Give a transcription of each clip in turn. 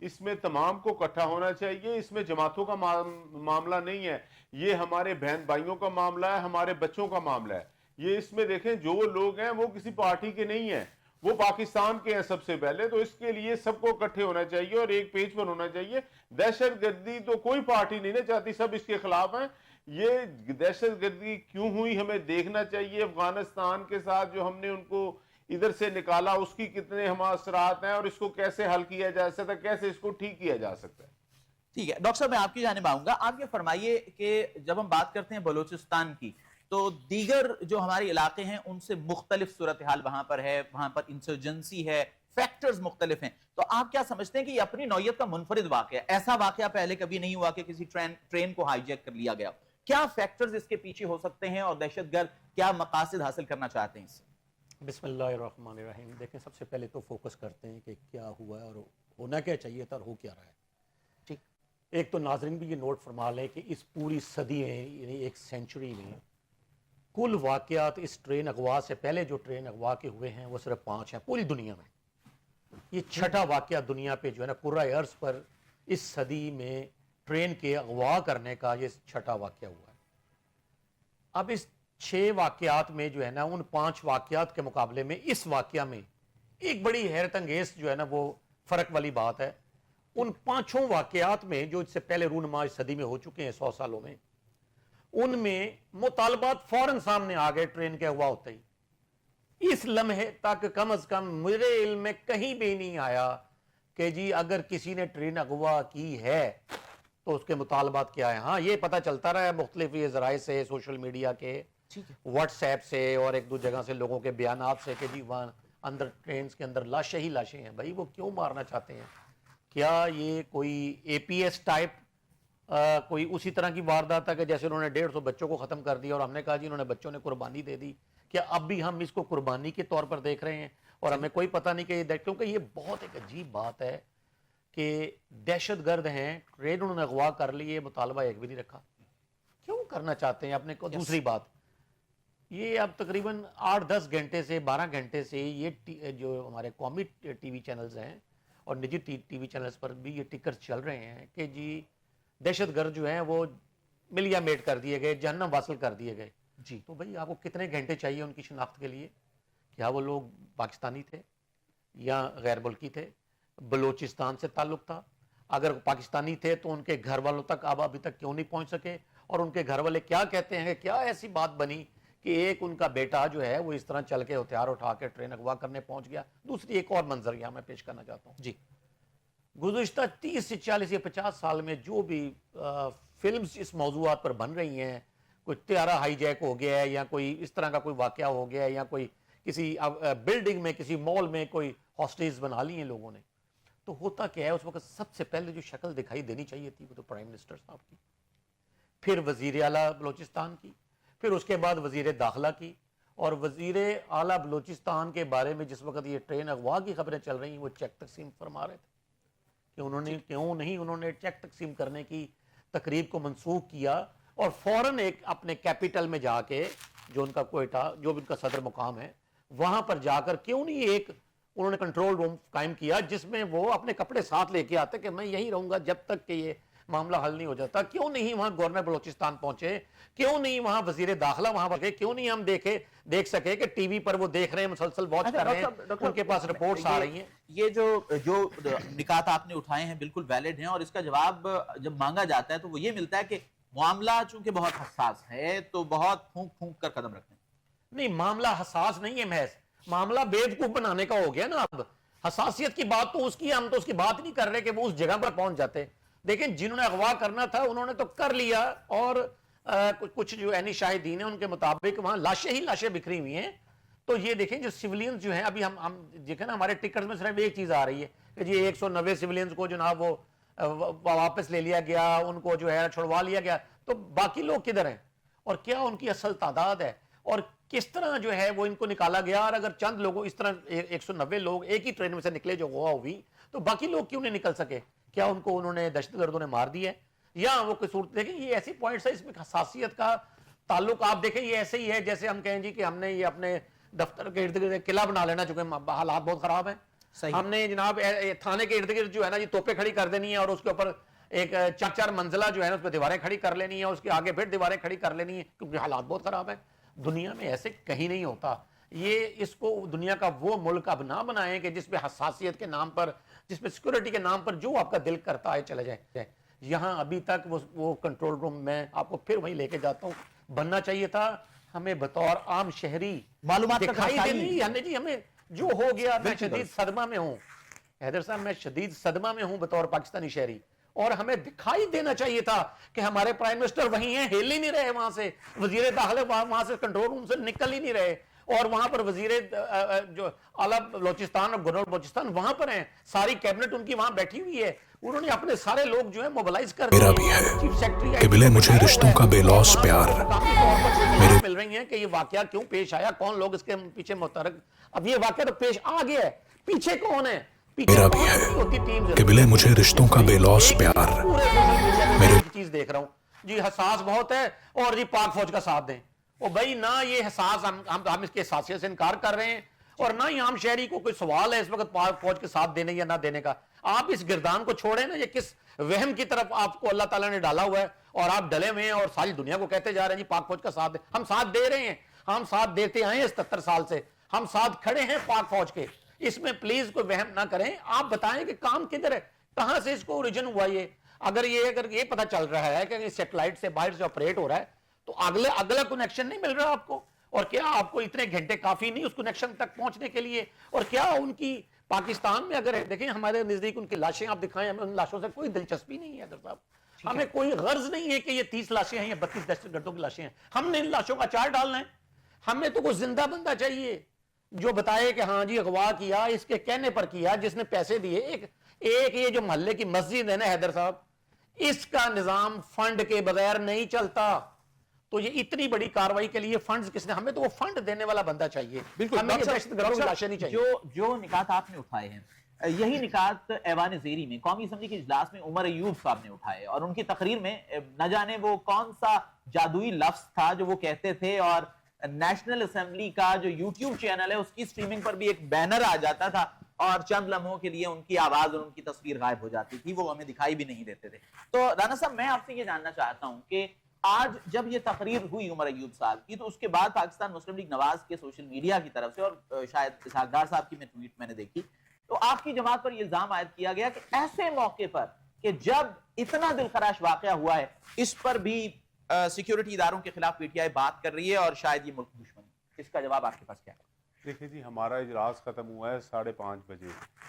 اس میں تمام کو اکٹھا ہونا چاہیے. اس میں جماعتوں کا معاملہ نہیں ہے, یہ ہمارے بہن بھائیوں کا معاملہ ہے, ہمارے بچوں کا معاملہ ہے. یہ اس میں دیکھیں جو لوگ ہیں وہ کسی پارٹی کے نہیں ہیں, وہ پاکستان کے ہیں سب سے پہلے. تو اس کے لیے سب کو اکٹھے ہونا چاہیے اور ایک پیج پر ہونا چاہیے. دہشت گردی تو کوئی پارٹی نہیں نہ چاہتی, سب اس کے خلاف ہیں. یہ دہشت گردی کیوں ہوئی ہمیں دیکھنا چاہیے. افغانستان کے ساتھ جو ہم نے ان کو ادھر سے نکالا, اس کی کتنے ہم اثرات ہیں اور اس کو کیسے حل کیا جا سکتا ہے, کیسے اس کو ٹھیک کیا جا سکتا ہے. ٹھیک ہے ڈاکٹر صاحب, میں آپ کی جانب آؤں گا. آپ یہ فرمائیے کہ جب ہم بات کرتے ہیں بلوچستان کی, تو دیگر جو ہمارے علاقے ہیں ان سے مختلف صورتحال وہاں پر ہے, وہاں پر انسرجنسی ہے, فیکٹرز مختلف ہیں. تو آپ کیا سمجھتے ہیں کہ یہ اپنی نوعیت کا منفرد واقعہ ہے؟ ایسا واقعہ پہلے کبھی نہیں ہوا کہ کسی ٹرین کو ہائی جیک کر لیا گیا. کیا فیکٹرز اس کے پیچھے ہو سکتے ہیں اور دہشت گرد کیا مقاصد حاصل کرنا چاہتے ہیں اس سے؟ بسم اللہ الرحمن الرحیم. دیکھیں سب سے پہلے تو فوکس کرتے ہیں کہ کیا ہوا ہے اور ہونا کیا چاہیے تھا اور ہو کیا رہا ہے. ٹھیک. ایک تو ناظرین بھی یہ نوٹ فرما لیں کہ اس پوری صدی میں یعنی ایک سینچری میں کل واقعات اس ٹرین اغوا سے پہلے جو ٹرین اغوا کے ہوئے ہیں وہ صرف 5 ہیں پوری دنیا میں. یہ چھٹا واقعہ دنیا پہ جو ہے نا کرۂ ارض پر اس صدی میں ٹرین کے اغوا کرنے کا یہ چھٹا واقعہ ہوا ہے. اب اس 6 واقعات میں جو ہے نا ان 5 واقعات کے مقابلے میں اس واقعہ میں ایک بڑی حیرت انگیز جو ہے نا وہ فرق والی بات ہے. ان 5 واقعات میں جو اس سے پہلے رونما اس صدی میں ہو چکے ہیں 100 سالوں میں, ان میں مطالبات فوراً سامنے آ گئے ٹرین کے اغوا ہوتے ہی. اس لمحے تک کم از کم میرے علم میں کہیں بھی نہیں آیا کہ جی اگر کسی نے ٹرین اغوا کی ہے تو اس کے مطالبات کیا ہے. ہاں یہ پتہ چلتا رہا ہے مختلف یہ ذرائع سے, سوشل میڈیا کے, واٹس ایپ سے اور ایک دو جگہ سے لوگوں کے بیانات سے کہ جی وہاں اندر ٹرینز کے اندر لاشیں ہی لاشیں ہیں. بھائی وہ کیوں مارنا چاہتے ہیں؟ کیا یہ کوئی اے پی ایس ٹائپ کوئی اسی طرح کی واردات ہے کہ جیسے انہوں نے 150 بچوں کو ختم کر دیا اور ہم نے کہا جی انہوں نے بچوں نے قربانی دے دی, کیا اب بھی ہم اس کو قربانی کے طور پر دیکھ رہے ہیں اور ہمیں کوئی پتہ نہیں کہ کیونکہ یہ بہت ایک عجیب بات ہے کہ دہشت گرد ہیں, ٹرین انہوں نے اغوا کر لی, یہ مطالبہ ایک بھی نہیں رکھا. کیوں کرنا چاہتے ہیں اپنے کو؟ دوسری بات, یہ اب تقریباً 8-10 گھنٹے سے 12 گھنٹے سے یہ جو ہمارے قومی ٹی وی چینلز ہیں اور نجی ٹی وی چینلز پر بھی یہ ٹکر چل رہے ہیں کہ جی دہشت گرد جو ہیں وہ ملیا میٹ کر دیے گئے, جہنم واصل کر دیے گئے. جی تو بھائی آپ کو کتنے گھنٹے چاہیے ان کی شناخت کے لیے؟ کیا وہ لوگ پاکستانی تھے یا غیر ملکی تھے؟ بلوچستان سے تعلق تھا؟ اگر پاکستانی تھے تو ان کے گھر والوں تک آپ ابھی تک کیوں نہیں پہنچ سکے؟ اور ان کے گھر والے کیا کہتے ہیں کہ کیا ایسی بات بنی کہ ایک ان کا بیٹا جو ہے وہ اس طرح چل کے ہتھیار اٹھا کے ٹرین اغوا کرنے پہنچ گیا؟ دوسری ایک اور منظر یہاں میں پیش کرنا چاہتا ہوں. جی, گزشتہ 30 سے 40 یا 50 سال میں جو بھی فلمز اس موضوعات پر بن رہی ہیں, کوئی طیارہ ہائی جیک ہو گیا ہے یا کوئی اس طرح کا کوئی واقعہ ہو گیا ہے یا کوئی کسی بلڈنگ میں کسی مال میں کوئی ہاسٹیج بنا لی ہیں لوگوں نے, تو ہوتا کیا ہے اس وقت سب سے پہلے جو شکل دکھائی دینی چاہیے تھی وہ تو پرائم منسٹر صاحب کی, پھر وزیر اعلیٰ بلوچستان کی, پھر اس کے بعد وزیر داخلہ کی. اور وزیر اعلیٰ بلوچستان کے بارے میں جس وقت یہ ٹرین اغوا کی خبریں چل رہی ہیں وہ چیک تقسیم فرما رہے تھے کہ انہوں نے چیک تقسیم کرنے کی تقریب کو منسوخ کیا اور فوراً ایک اپنے کیپٹل میں جا کے جو ان کا کوئٹہ جو ان کا صدر مقام ہے وہاں پر جا کر کیوں نہیں ایک انہوں نے کنٹرول روم قائم کیا جس میں وہ اپنے کپڑے ساتھ لے کے آتے کہ میں یہیں رہوں گا جب تک کہ یہ معاملہ حل نہیں ہو جاتا. کیوں نہیں وہاں گورنر بلوچستان پہنچے؟ کیوں نہیں وہاں وزیر داخلہ وہاں پر گئے؟ کیوں نہیں ہم دیکھ سکے کہ ٹی وی پر وہ دیکھ رہے ہیں, مسلسل واچ کر رہے ہیں, ان کے پاس رپورٹس آ رہی ہیں. یہ جو نکات آپ نے اٹھائے ہیں بالکل ویلڈ ہیں اور اس کا جواب جب مانگا جاتا ہے تو وہ یہ ملتا ہے کہ معاملہ چونکہ بہت حساس ہے تو بہت پھونک پھونک کر قدم رکھتے ہیں. نہیں, معاملہ حساس نہیں ہے, محض معاملہ بیوقوف بنانے کا ہو گیا نا. اب حساسیت کی بات تو اس کی, ہم تو اس کی بات نہیں کر رہے کہ وہ اس جگہ پر پہنچ جاتے. دیکھیں جنہوں نے اغوا کرنا تھا انہوں نے تو کر لیا اور کچھ جو عینی شاہدین ہیں ان کے مطابق وہاں لاشیں ہی لاشیں بکھری ہوئی ہیں. تو یہ دیکھیں جو سیولینز جو ہیں ابھی ہم دیکھیں نا ہمارے ٹکٹس میں صرف ایک چیز آ رہی ہے کہ جی 190 سیولینز کو جناب وہ واپس لے لیا گیا, ان کو جو ہے چھڑوا لیا گیا. تو باقی لوگ کدھر ہیں اور کیا ان کی اصل تعداد ہے اور کس طرح جو ہے وہ ان کو نکالا گیا؟ اور اگر چند لوگوں اس طرح 190 لوگ ایک ہی ٹرین میں سے نکلے جو اغوا ہوئی تو باقی لوگ کیوں نہیں نکل سکے؟ کیا ان کو انہوں نے دہشت گردوں نے مار دیا ہے یا وہ کوئی صورت؟ دیکھیں یہ ایسی پوائنٹس ہے, اس میں حساسیت کا تعلق آپ دیکھیں یہ ایسے ہی ہے جیسے ہم کہیں جی کہ ہم نے یہ اپنے دفتر کے ارد گرد قلعہ بنا لینا, چونکہ حالات بہت خراب ہیں ہم نے جناب تھانے کے ارد گرد جو ہے نا جی توپیں کھڑی کر دینی ہے اور اس کے اوپر ایک 4 منزلہ جو ہے نا اس پہ دیواریں کھڑی کر لینی ہے, اس کے آگے پھر دیواریں کھڑی کر لینی ہے, کیونکہ حالات بہت خراب ہیں. دنیا میں ایسے کہیں نہیں ہوتا. یہ اس کو دنیا کا وہ ملک اب نہ بنائیں کہ جس پہ حساسیت کے نام پر, جس پہ سیکورٹی کے نام پر جو آپ کا دل کرتا ہے چلے جائیں. یہاں ابھی تک وہ کنٹرول روم, میں آپ کو پھر وہیں لے کے جاتا ہوں, بننا چاہیے تھا. ہمیں بطور عام شہری معلومات کا دکھائی رسائی. دینی ہے جی. ہمیں جو ہو گیا, میں شدید صدمہ میں ہوں حیدر صاحب, میں شدید صدمہ میں ہوں بطور پاکستانی شہری. اور ہمیں دکھائی دینا چاہیے تھا کہ ہمارے پرائم منسٹر وہیں ہیں, ہل ہی نہیں رہے وہاں سے, وزیر داخلہ وہاں سے کنٹرول روم سے نکل ہی نہیں رہے, اور وہاں پر وزیر جو اعلیٰ بلوچستان اور گورنر بلوچستان وہاں پر ہیں, ساری کیبنٹ ان کی وہاں بیٹھی ہوئی ہے. انہوں نے اپنے سارے لوگ جو ہیں موبلائز کر میرا بھی ہے چیف سیکرٹری کہ ملے مجھے رشتوں کا بے لوث پیار. میرے مل رہی ہیں کہ یہ واقعہ کیوں پیش آیا, کون لوگ اس کے پیچھے متحرک. اب یہ واقعہ تو پیش آ گیا ہے, پیچھے کون ہے, میرا بھی ہے کہ ملے مجھے رشتوں کا بے لوث پیار. میرے چیز دیکھ رہا ہوں جی, حساس بہت ہے اور جی پاک فوج کا ساتھ دیں. اور بھائی نہ یہ حساس, ہم اس کے حساسیت سے انکار کر رہے ہیں, اور نہ ہی عام شہری کو کوئی سوال ہے اس وقت پاک فوج کے ساتھ دینے یا نہ دینے کا. آپ اس گردان کو چھوڑیں نا, یہ کس وہم کی طرف آپ کو اللہ تعالیٰ نے ڈالا ہوا ہے, اور آپ ڈلے ہوئے ہیں اور ساری دنیا کو کہتے جا رہے ہیں جی پاک فوج کا ساتھ دیں. ہم ساتھ دے رہے ہیں, ہم ساتھ دیتے آئے ہیں 77 سال سے, ہم ساتھ کھڑے ہیں پاک فوج کے. اس میں پلیز کوئی وہم نہ کریں. آپ بتائیں کہ کام کدھر ہے, کہاں سے اس کو اوریجن ہوا. یہ اگر یہ پتہ چل رہا ہے کہ سیٹلائٹ سے باہر سے آپریٹ ہو رہا ہے, تو اگلا کنیکشن نہیں مل رہا آپ کو. اور کیا آپ کو اتنے گھنٹے کافی نہیں اس کنیکشن تک پہنچنے کے لیے؟ اور کیا ان کی پاکستان میں اگر دیکھیں ہمارے نزدیک ان کی لاشیں آپ دکھائیں, ہمیں ان لاشوں سے کوئی دلچسپی نہیں ہے حیدر صاحب. ہمیں کوئی غرض نہیں ہے کہ یہ 30 لاشیں ہیں یا 32 دہشت گردوں کی لاشیں ہیں. ہم نے ان لاشوں کا اچار ڈالنا ہے. ہمیں تو کوئی زندہ بندہ چاہیے جو بتائے کہ ہاں جی اغوا کیا, اس کے کہنے پر کیا, جس نے پیسے دیے. ایک یہ جو محلے کی مسجد ہے نا حیدر صاحب, اس کا نظام فنڈ کے بغیر نہیں چلتا. تو یہ اتنی بڑی کاروائی کے لیے فنڈز کس نے, ہمیں تو وہ فنڈ دینے والا بندہ چاہیے. ہمیں یہ دہشت گردوں کی لاشیں نہیں چاہیے. جو نکات آپ نے اٹھائے ہیں, یہی نکات ایوان زیری میں قومی اسمبلی کے اجلاس میں عمر ایوب صاحب نے اٹھائے, اور ان کی تقریر میں نہ جانے وہ کون سا جادوئی لفظ تھا جو وہ کہتے تھے, اور نیشنل اسمبلی کا جو یوٹیوب چینل ہے اس کی سٹریمنگ پر بھی ایک بینر آ جاتا تھا, اور چند لمحوں کے لیے ان کی آواز اور ان کی تصویر غائب ہو جاتی تھی, وہ ہمیں دکھائی بھی نہیں دیتے تھے. تو رانا صاحب, میں آپ سے یہ جاننا چاہتا ہوں کہ آج جب یہ تقریر ہوئی عمر ایوب صاحب کی, تو اس کے بعد پاکستان مسلم لیگ نواز کے سوشل میڈیا کی طرف سے, اور شاید اسحاق ڈار صاحب کی میں نے دیکھی, تو آپ کی جماعت پر یہ الزام عائد کیا گیا کہ ایسے موقع پر کہ جب اتنا دل خراش واقعہ ہوا ہے, اس پر بھی سیکیورٹی اداروں کے خلاف پی ٹی آئی بات کر رہی ہے, اور شاید یہ ملک دشمن. اس کا جواب آپ کے پاس کیا ہے؟ دیکھیں جی, ہمارا اجلاس ختم ہوا ہے 5:30 بجے.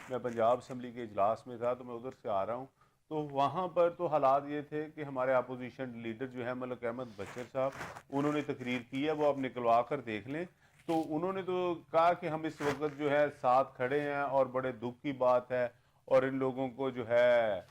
میں پنجاب اسمبلی کے اجلاس میں تھا, تو میں ادھر سے آ رہا ہوں, تو وہاں پر تو حالات یہ تھے کہ ہمارے اپوزیشن لیڈر جو ہے ملک احمد بشیر صاحب, انہوں نے تقریر کی ہے, وہ آپ نکلوا کر دیکھ لیں. تو انہوں نے تو کہا کہ ہم اس وقت جو ہے ساتھ کھڑے ہیں, اور بڑے دکھ کی بات ہے, اور ان لوگوں کو جو ہے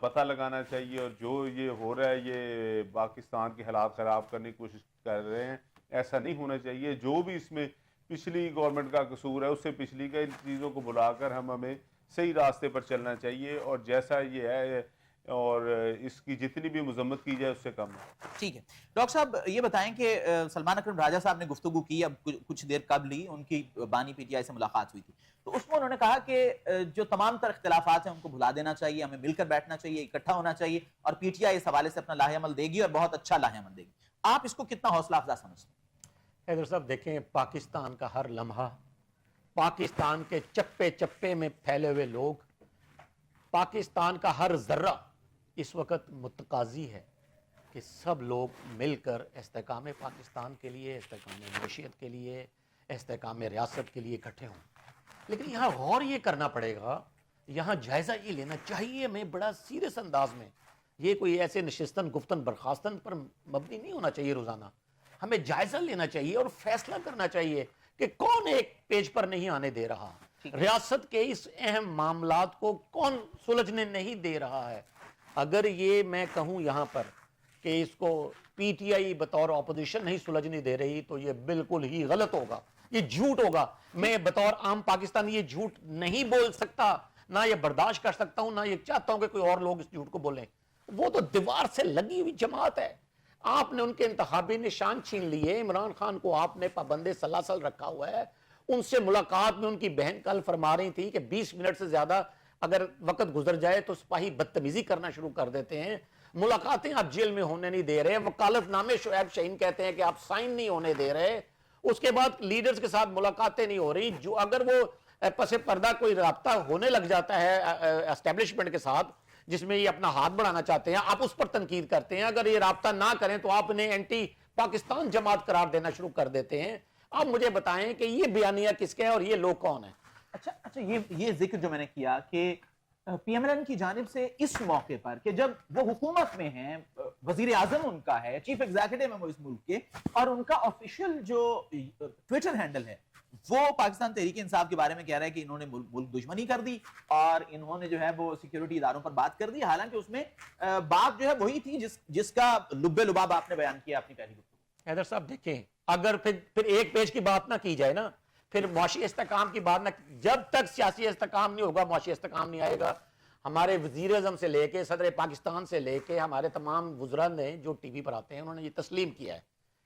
پتہ لگانا چاہیے, اور جو یہ ہو رہا ہے یہ پاکستان کے حالات خراب کرنے کی کوشش کر رہے ہیں, ایسا نہیں ہونا چاہیے. جو بھی اس میں پچھلی گورنمنٹ کا قصور ہے, اس سے پچھلی کا ان چیزوں کو بلا کر ہمیں صحیح راستے پر چلنا چاہیے, اور جیسا یہ ہے اور اس کی جتنی بھی مذمت کی جائے اس سے کم ہے. ٹھیک ہے ڈاکٹر صاحب, یہ بتائیں کہ سلمان اکرم راجہ صاحب نے گفتگو کی, اب کچھ دیر قبل ہی ان کی بانی پی ٹی آئی سے ملاقات ہوئی تھی, تو اس میں انہوں نے کہا کہ جو تمام تر اختلافات ہیں ان کو بھلا دینا چاہیے, ہمیں مل کر بیٹھنا چاہیے, اکٹھا ہونا چاہیے, اور پی ٹی آئی اس حوالے سے اپنا لاہ عمل دے گی, اور بہت اچھا لاہ عمل دے گی. آپ اس کو کتنا حوصلہ افزا سمجھتے ہیں؟ حیدر صاحب دیکھیں, پاکستان کا ہر لمحہ, پاکستان کے چپے چپے میں پھیلے ہوئے لوگ, پاکستان کا ہر ذرہ اس وقت متقاضی ہے کہ سب لوگ مل کر استحکام پاکستان کے لیے, استحکام معیشت کے لیے, استحکام ریاست کے لیے اکٹھے ہوں. لیکن یہاں غور یہ کرنا پڑے گا, یہاں جائزہ یہ لینا چاہیے میں بڑا سیریس انداز میں, یہ کوئی ایسے نشستن گفتن برخاستن پر مبنی نہیں ہونا چاہیے. روزانہ ہمیں جائزہ لینا چاہیے اور فیصلہ کرنا چاہیے کہ کون ایک پیج پر نہیں آنے دے رہا, ریاست کے اس اہم معاملات کو کون سلجھنے نہیں دے رہا ہے. اگر یہ میں کہوں یہاں پر کہ اس کو پی ٹی آئی بطور اپوزیشن نہیں سلجھنے دے رہی, تو یہ بالکل ہی غلط ہوگا, یہ جھوٹ ہوگا. میں بطور عام پاکستانی یہ جھوٹ نہیں بول سکتا, نہ یہ برداشت کر سکتا ہوں, نہ یہ چاہتا ہوں کہ کوئی اور لوگ اس جھوٹ کو بولیں. وہ تو دیوار سے لگی ہوئی جماعت ہے. آپ نے ان کے انتخابی نشان چھین لیے, عمران خان کو آپ نے پابند سلاسل رکھا ہوا ہے, ان سے ملاقات میں ان کی بہن کل فرما رہی تھی کہ 20 منٹ سے زیادہ اگر وقت گزر جائے تو سپاہی بدتمیزی کرنا شروع کر دیتے ہیں. ملاقاتیں آپ جیل میں ہونے نہیں دے رہے, وکالت نامے شعیب شاہین کہتے ہیں کہ آپ سائن نہیں ہونے دے رہے, اس کے بعد لیڈرز کے ساتھ ملاقاتیں نہیں ہو رہی. جو اگر وہ پس پردہ کوئی رابطہ ہونے لگ جاتا ہے اسٹیبلشمنٹ کے ساتھ جس میں یہ اپنا ہاتھ بڑھانا چاہتے ہیں, آپ اس پر تنقید کرتے ہیں. اگر یہ رابطہ نہ کریں تو آپ انہیں اینٹی پاکستان جماعت قرار دینا شروع کر دیتے ہیں. آپ مجھے بتائیں کہ یہ بیانیہ کس کا ہے اور یہ لوگ کون ہیں؟ اچھا یہ ذکر جو میں نے کیا کہ پی ایم ایل این کی جانب سے اس موقع پر کہ جب وہ حکومت میں ہیں, وزیر اعظم ان کا ہے, چیف ایگزیکٹو ہے وہ اس ملک کے, اور ان کا آفیشیل جو ٹویٹر ہینڈل ہے وہ پاکستان تحریک انصاف کے بارے میں کہہ رہا ہے کہ انہوں نے ملک دشمنی کر دی اور انہوں نے جو ہے وہ سیکیورٹی اداروں پر بات کر دی, حالانکہ اس میں بات جو ہے وہی تھی جس کا لب لباب آپ نے بیان کیا اپنی پہلی گفتگو. حیدر صاحب دیکھیں, اگر پھر ایک پیج کی بات نہ کی جائے نا, پھر معاشی استحکام کی بات نہ, جب تک سیاسی استحکام نہیں ہوگا معاشی استحکام نہیں آئے گا. ہمارے وزیر اعظم سے لے کے صدر پاکستان سے لے کے ہمارے تمام وزراء نے جو ٹی وی پر آتے ہیں انہوں نے یہ تسلیم کیا ہے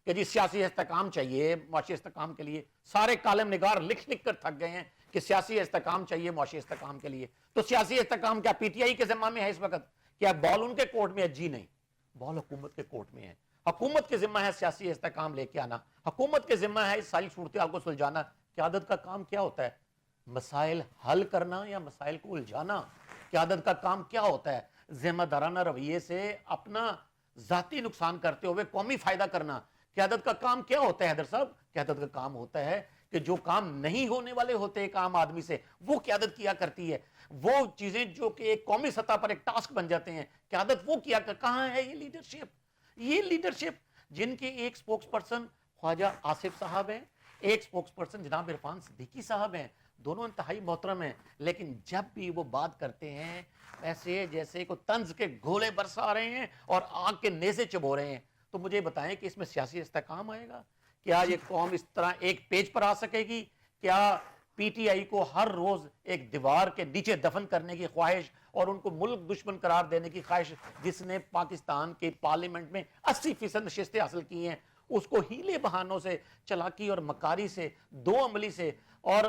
کہ جی سیاسی استحکام چاہیے معاشی استحکام کے لیے. سارے کالم نگار لکھ کر تھک گئے ہیں کہ سیاسی استحکام چاہیے معاشی استحکام کے لیے. تو سیاسی استحکام کیا پی ٹی آئی کے ذمہ میں ہے اس وقت؟ کیا بال ان کے کورٹ میں ہے؟ جی نہیں, بال حکومت کے کورٹ میں ہے. حکومت کے ذمہ ہے سیاسی استحکام لے کے آنا, حکومت کے ذمہ ہے اس ساری صورتحال کو سلجھانا. قیادت کا کام کیا ہوتا ہے؟ مسائل حل کرنا یا مسائل کو الجھانا؟ قیادت کا کام کیا ہوتا ہے؟ ذمہ دارانہ رویے سے اپنا ذاتی نقصان کرتے ہوئے قومی فائدہ کرنا. قیادت کا کام کیا ہوتا ہے حیدر صاحب؟ قیادت کا کام ہوتا ہے کہ جو کام نہیں ہونے والے ہوتے ایک عام آدمی سے, وہ قیادت کیا کرتی ہے. وہ چیزیں جو کہ ایک قومی سطح پر ایک ٹاسک بن جاتے ہیں, قیادت وہ کیا کہاں ہے یہ لیڈرشپ؟ یہ لیڈرشپ جن کے ایک سپوکس پرسن خواجہ آصف صاحب ہیں, ایک سپوکس پرسن جناب عرفان صدیقی صاحب ہیں, دونوں انتہائی محترم ہیں, لیکن جب بھی وہ بات کرتے ہیں ایسے جیسے کوئی طنز کے گولے برسا رہے ہیں اور آگ کے نیزے چبو رہے ہیں. تو مجھے بتائیں کہ اس میں سیاسی استحکام آئے گا؟ کیا یہ قوم اس طرح ایک پیج پر آ سکے گی؟ کیا پی ٹی آئی کو ہر روز ایک دیوار کے نیچے دفن کرنے کی خواہش اور ان کو ملک دشمن قرار دینے کی خواہش, جس نے پاکستان کے پارلیمنٹ میں 80% نشستیں حاصل کی ہیں, اس کو ہیلے بہانوں سے, چلاکی اور مکاری سے, دو عملی سے اور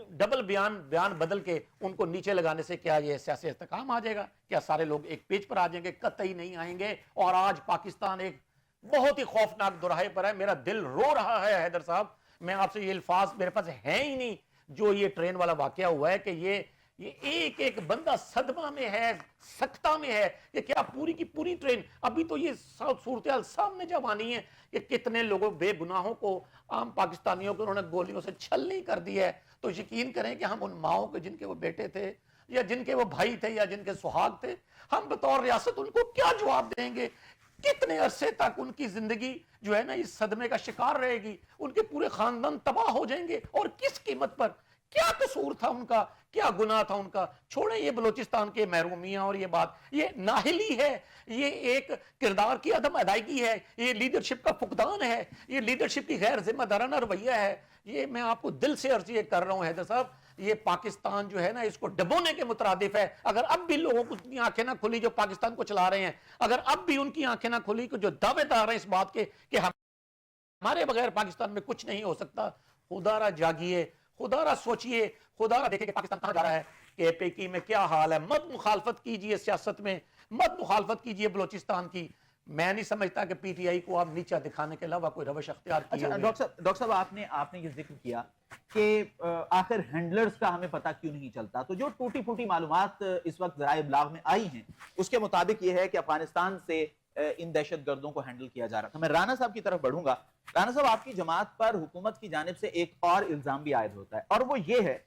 ڈبل بیان بدل کے ان کو نیچے لگانے سے کیا یہ سیاسی استحکام آ جائے گا؟ کیا سارے لوگ ایک پیج پر آ جائیں گے؟ قطعی نہیں آئیں گے. اور آج پاکستان ایک بہت ہی خوفناک دوراہے پر ہے. میرا دل رو رہا ہے حیدر صاحب, میں آپ سے یہ الفاظ میرے پاس ہیں ہی نہیں. جو یہ ٹرین والا واقعہ ہوا ہے کہ یہ ایک ایک بندہ صدمہ میں ہے, سکتہ میں ہے کہ کیا پوری کی پوری ٹرین. ابھی تو یہ صورتحال سامنے جب آنی ہے کہ کتنے لوگوں بے گناہوں کو, عام پاکستانیوں کو انہوں نے گولیوں سے چھلنی کر دی ہے. تو یقین کریں کہ ہم ان ماؤں کے جن کے وہ بیٹے تھے یا جن کے وہ بھائی تھے یا جن کے سہاگ تھے, ہم بطور ریاست ان کو کیا جواب دیں گے؟ کتنے عرصے تک ان کی زندگی جو ہے نا اس صدمے کا شکار رہے گی؟ ان کے پورے خاندان تباہ ہو جائیں گے, اور کس قیمت پر؟ کیا قصور تھا ان کا؟ کیا گناہ تھا ان کا؟ چھوڑیں یہ بلوچستان کے محرومیاں اور یہ بات, یہ ناہلی ہے, یہ ایک کردار کی عدم ادائیگی ہے, یہ لیڈرشپ کا فقدان ہے, یہ لیڈرشپ کی غیر ذمہ دارانہ رویہ ہے. یہ میں آپ کو دل سے عرض یہ کر رہا ہوں حیدر صاحب, یہ پاکستان جو ہے نا اس کو ڈبونے کے مترادف ہے. اگر اب بھی لوگوں کو اتنی آنکھیں نہ کھلی جو پاکستان کو چلا رہے ہیں, اگر اب بھی ان کی آنکھیں نہ کھلی جو دعوے دار ہیں اس بات کے کہ ہمارے بغیر پاکستان میں کچھ نہیں ہو سکتا, خدا را جاگیے, خدا را سوچئے, خدا را دیکھیں کہ پاکستان کہاں جا رہا ہے, کہ پی کی میں کیا حال ہے. مت مخالفت کیجئے سیاست میں, مت مخالفت کیجئے بلوچستان کی. میں نہیں سمجھتا کہ پی ٹی آئی کو آپ نیچا دکھانے کے علاوہ کوئی روش اختیار کیے ہوئے. ڈاکٹر صاحب آپ نے یہ ذکر کیا کہ آخر ہینڈلرز کا ہمیں پتہ کیوں نہیں چلتا. تو جو ٹوٹی پھوٹی معلومات اس وقت ذرائع ابلاغ میں آئی ہیں اس کے مطابق یہ ہے کہ افغانستان سے ان دہشت گردوں کو ہینڈل کیا جا رہا تھا. میں رانا صاحب کی طرف بڑھوں گا. رانا صاحب, آپ کی جماعت پر حکومت کی جانب سے ایک اور الزام بھی عائد ہوتا ہے, اور وہ یہ ہے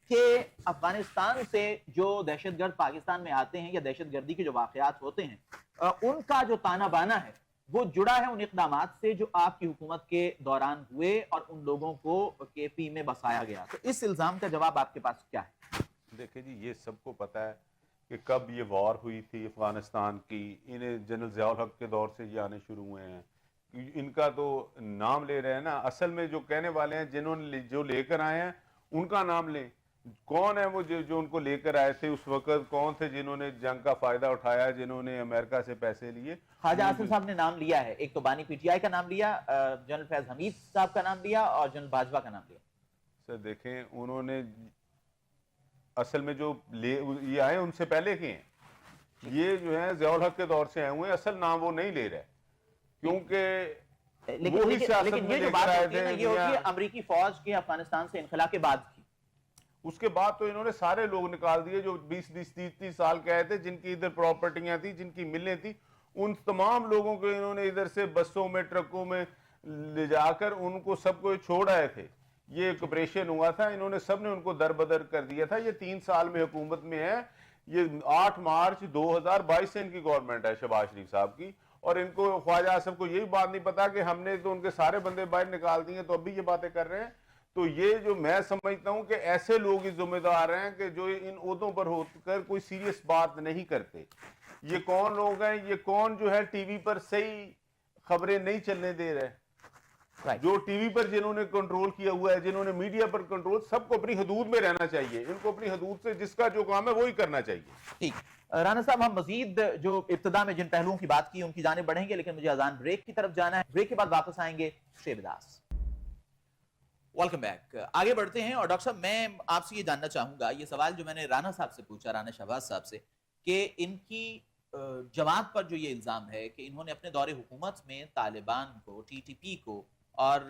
کہ افغانستان سے جو دہشت گرد پاکستان میں آتے ہیں یا دہشت گردی کے جو واقعات ہوتے ہیں ان کا جو تانا بانا ہے وہ جڑا ہے ان اقدامات سے جو آپ کی حکومت کے دوران ہوئے اور ان لوگوں کو کے پی میں بسایا گیا. تو اس الزام کا جواب آپ کے پاس کیا ہے؟ دیکھیں جی, یہ سب کو پتا ہے کہ کب یہ وار ہوئی تھی افغانستان کی. انہیں جنرل ضیاء الحق کے دور سے یہ آنے شروع ہوئے ہیں. ان کا تو نام لے رہے ہیں نا, اصل میں جو کہنے والے ہیں جنہوں نے جو لے کر آئے ہیں ان کا نام لیں. کون ہے وہ جو ان کو لے کر آئے تھے اس وقت؟ کون تھے جنہوں نے جنگ کا فائدہ اٹھایا, جنہوں نے امریکہ سے پیسے لیے؟ خواجہ آصف صاحب نے نام لیا ہے, ایک تو بانی پی ٹی آئی کا نام لیا, جنرل فیض حمید صاحب کا نام لیا اور جنرل باجوہ کا نام لیا. سر دیکھیں انہوں نے اصل میں جو یہ آئے ان سے پہلے کے ہیں، یہ جو ہیں ضیاء الحق کے دور سے آئے ہوئے ہیں، اصل نام وہ نہیں لے رہے کیونکہ وہی سیاست میں لے کر آئے تھے. یہ ہوتی ہے امریکی فوج کے افغانستان سے انخلا کے بعد کی. اس کے بعد تو انہوں نے سارے لوگ نکال دیے جو 20-30 سال کے آئے تھے، جن کی ادھر پراپرٹیاں تھیں، جن کی ملیں تھیں، ان تمام لوگوں کو انہوں نے ادھر سے بسوں میں ٹرکوں میں لے جا کر ان کو سب کو چھوڑ آئے تھے. یہ ایک آپریشن ہوا تھا، انہوں نے سب نے ان کو در بدر کر دیا تھا. یہ 3 سال میں حکومت میں ہے. یہ 8 مارچ 2022 سے ان کی گورنمنٹ ہے شہباز شریف صاحب کی، اور ان کو خواجہ آصف کو یہی بات نہیں پتا کہ ہم نے تو ان کے سارے بندے باہر نکال دیے، تو اب بھی یہ باتیں کر رہے ہیں. تو یہ جو میں سمجھتا ہوں کہ ایسے لوگ ہی ذمہ دار ہیں کہ جو ان عہدوں پر ہو کر کوئی سیریس بات نہیں کرتے. یہ کون لوگ ہیں؟ یہ کون جو ہے ٹی وی پر صحیح خبریں نہیں چلنے دے رہے؟ جو ٹی وی پر جنہوں نے کنٹرول کیا ہوا ہے، جنہوں نے میڈیا پر کنٹرول، سب کو اپنی حدود میں رہنا چاہیے. ان کو اپنی حدود سے جس کا جو کام ہے وہی کرنا چاہیے. ٹھیک رانا صاحب، ہم مزید جو ابتدا میں جن پہلوؤں کی بات کی ان کی جانب بڑھیں گے، لیکن مجھے اذان بریک کی طرف جانا ہے. بریک کے بعد واپس آئیں گے. شیبداس ویلکم بیک. آگے بڑھتے ہیں اور ڈاکٹر صاحب میں آپ سے یہ جاننا چاہوں گا، یہ سوال جو میں نے رانا صاحب سے پوچھا، رانا شہباز صاحب سے، کہ ان کی جماعت پر جو یہ الزام ہے کہ انہوں نے اپنے دور حکومت میں طالبان کو، ٹی ٹی پی کو، اور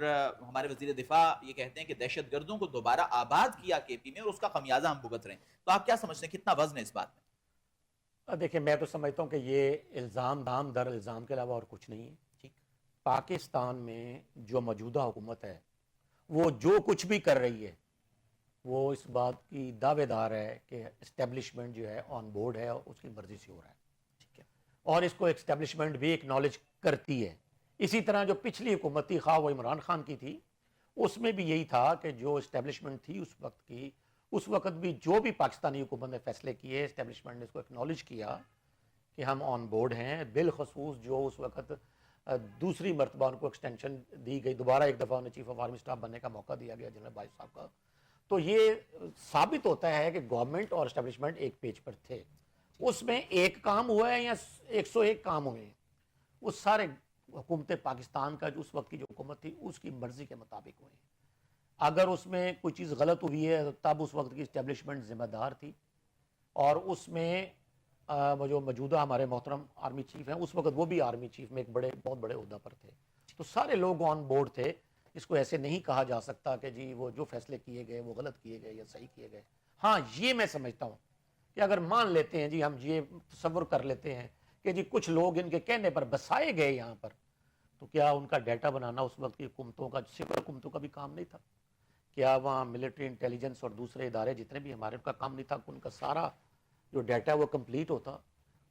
ہمارے وزیر دفاع یہ کہتے ہیں کہ دہشت گردوں کو دوبارہ آباد کیا کے پی میں، اور اس کا خمیازہ ہم بھگت رہے ہیں. تو آپ کیا سمجھتے ہیں، کتنا وزن ہے اس بات میں؟ دیکھیں میں تو سمجھتا ہوں کہ یہ الزام دام در الزام کے علاوہ اور کچھ نہیں ہے. ٹھیک. پاکستان میں جو موجودہ حکومت ہے وہ جو کچھ بھی کر رہی ہے وہ اس بات کی دعوے دار ہے کہ اسٹیبلشمنٹ جو ہے آن بورڈ ہے اور اس کی مرضی سے ہو رہا ہے. ٹھیک ہے. اور اس کو اسٹیبلشمنٹ بھی ایکنالج کرتی ہے. اسی طرح جو پچھلی حکومت تھی، خواہ وہ عمران خان کی تھی، اس میں بھی یہی تھا کہ جو اسٹیبلشمنٹ تھی اس وقت کی، اس وقت بھی جو بھی پاکستانی حکومت نے فیصلے کیے، اسٹیبلشمنٹ نے اس کو ایکنالج کیا کہ ہم آن بورڈ ہیں. بالخصوص جو اس وقت دوسری مرتبہ ان کو ایکسٹینشن دی گئی، دوبارہ ایک دفعہ انہیں چیف آف آرمی اسٹاف بننے کا موقع دیا گیا جنرل باجوہ صاحب کا. تو یہ ثابت ہوتا ہے کہ گورنمنٹ اور اسٹیبلشمنٹ ایک پیج پر تھے. اس میں ایک کام ہوا ہے یا 101 کام ہوئے ہیں، وہ سارے حکومت پاکستان کا جو اس وقت کی جو حکومت تھی اس کی مرضی کے مطابق ہوئے ہیں. اگر اس میں کوئی چیز غلط ہوئی ہے تب اس وقت کی اسٹیبلشمنٹ ذمہ دار تھی، اور اس میں جو موجودہ ہمارے محترم آرمی چیف ہیں اس وقت وہ بھی آرمی چیف میں ایک بہت بڑے عہدہ پر تھے. تو سارے لوگ آن بورڈ تھے. اس کو ایسے نہیں کہا جا سکتا کہ جی وہ جو فیصلے کیے گئے وہ غلط کیے گئے یا صحیح کیے گئے. ہاں یہ میں سمجھتا ہوں کہ اگر مان لیتے ہیں جی، ہم یہ تصور کر لیتے ہیں کہ جی کچھ لوگ ان کے کہنے پر بسائے گئے یہاں پر، تو کیا ان کا ڈیٹا بنانا اس وقت کی حکومتوں کا، سول حکومتوں کا بھی کام نہیں تھا؟ کیا وہاں ملٹری انٹیلیجنس اور دوسرے ادارے جتنے بھی ہمارے، ان کا کام نہیں تھا کہ ان کا سارا جو ڈیٹا ہے وہ کمپلیٹ ہوتا،